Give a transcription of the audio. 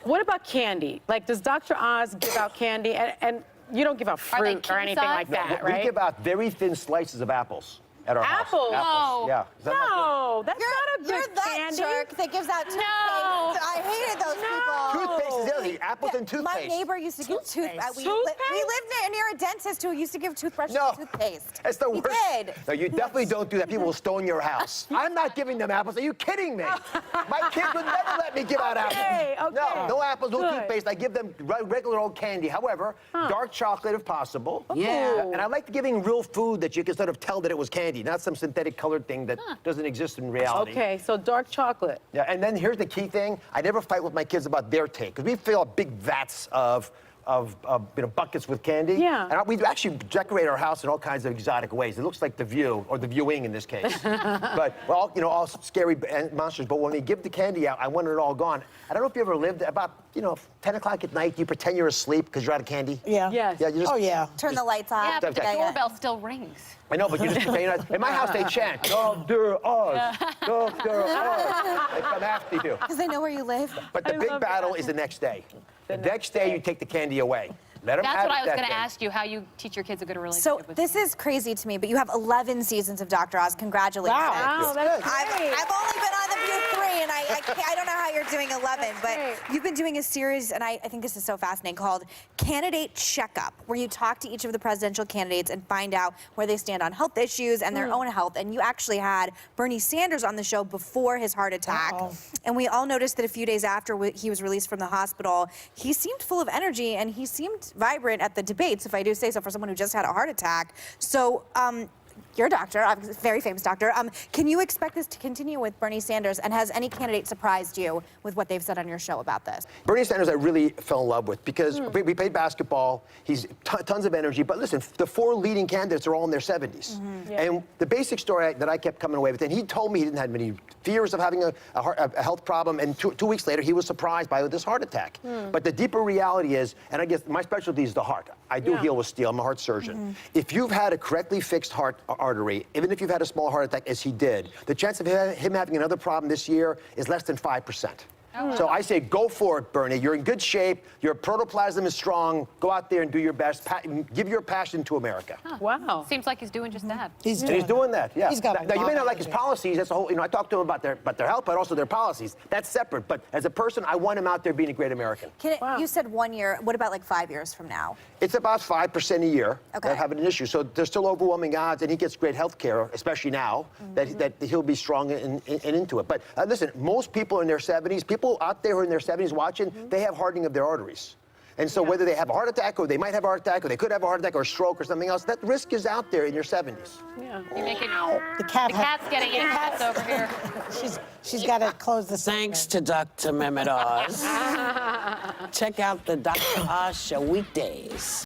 What about candy? Like, does Dr. Oz give out candy? And you don't give out fruit or anything like that, right? We give out very thin slices of apples at our house. Apples? Apples. Yeah. Is that not No, that's not a You're good that candy. jerk that gives out toothpaste. No. I hated those people. Toothpaste is the other thing. Apples and toothpaste. My neighbor used to give toothpaste. We Toothpaste? lived near a dentist who used to give toothbrushes and toothpaste. That's the worst. He did. No, you definitely don't do that. People will stone your house. I'm not giving them apples. Are you kidding me? My kids would never let me give out apples. Okay. No apples, no Good. toothpaste. I give them regular old candy. However, dark chocolate if possible. Yeah. And I like giving real food that you can sort of tell that it was candy, not some synthetic colored thing that doesn't exist in reality. Okay, so dark chocolate. Yeah, and then here's the key thing. I never fight with my kids about their take, because we fill up big vats of buckets with candy. Yeah. And we actually decorate our house in all kinds of exotic ways. It looks like The View, or The Viewing in this case. But, well, all scary monsters. But when we give the candy out, I want it all gone. I don't know if you ever lived about, 10 o'clock at night, you pretend you're asleep because you're out of candy. Yeah. Yes. Yeah, you just, Oh, yeah. Turn the lights off. Yeah, but the Okay. doorbell still rings. I know, but you just, in my house, they chant, Dr. Oz, Dr. Oz. They come after you. Because they know where you live. But the I big love battle that. is the next day. The next day, you take the candy away. Let them That's have what it I was that going to day. ask you, how you teach your kids a good So relationship with this is crazy to me, but you have 11 seasons of Dr. Oz. Congratulations. Wow, that's great. I've only been on The View 3, and I don't know how you're doing 11, but great. you've been doing a series, and I think this is so fascinating, called Candidate Checkup, where you talk to each of the presidential candidates and find out where they stand on health issues and their own health. And you actually had Bernie Sanders on the show before his heart attack. And we all noticed that a few days after he was released from the hospital, he seemed full of energy and he seemed vibrant at the debates, if I do say so, for someone who just had a heart attack. So, you're a doctor, a very famous doctor. Can you expect this to continue with Bernie Sanders? And has any candidate surprised you with what they've said on your show about this? Bernie Sanders I really fell in love with because we played basketball. He's tons of energy. But listen, the 4 leading candidates are all in their 70s. And the basic story that I kept coming away with, and he told me he didn't have many fears of having a health problem, and two weeks later, he was surprised by this heart attack. But the deeper reality is, and I guess my specialty is the heart. I do heal with steel. I'm a heart surgeon. If you've had a correctly fixed heart artery, even if you've had a small heart attack, as he did, the chance of him having another problem this year is less than 5%. So I say, go for it, Bernie. You're in good shape. Your protoplasm is strong. Go out there and do your best. Give your passion to America. Wow. Seems like he's doing just that. He's doing that, yeah. He's got now, you may not a like his policies. That's a whole, I talked to him about their health, but also their policies. That's separate. But as a person, I want him out there being a great American. You said 1 year. What about like 5 years from now? It's about 5% a year Okay. that have an issue. So there's still overwhelming odds, and he gets great health care, especially now, that he'll be strong and into it. But listen, most people in their 70s, people out there who are in their 70s watching, they have hardening of their arteries. And so whether they have a heart attack, or they might have a heart attack, or they could have a heart attack, or a stroke, or something else, that risk is out there in your 70s. Yeah. You're making The cat's getting anxious over here. She's got to close the Thanks to Dr. Mehmet Oz. Check out the Dr. Oz Show weekdays.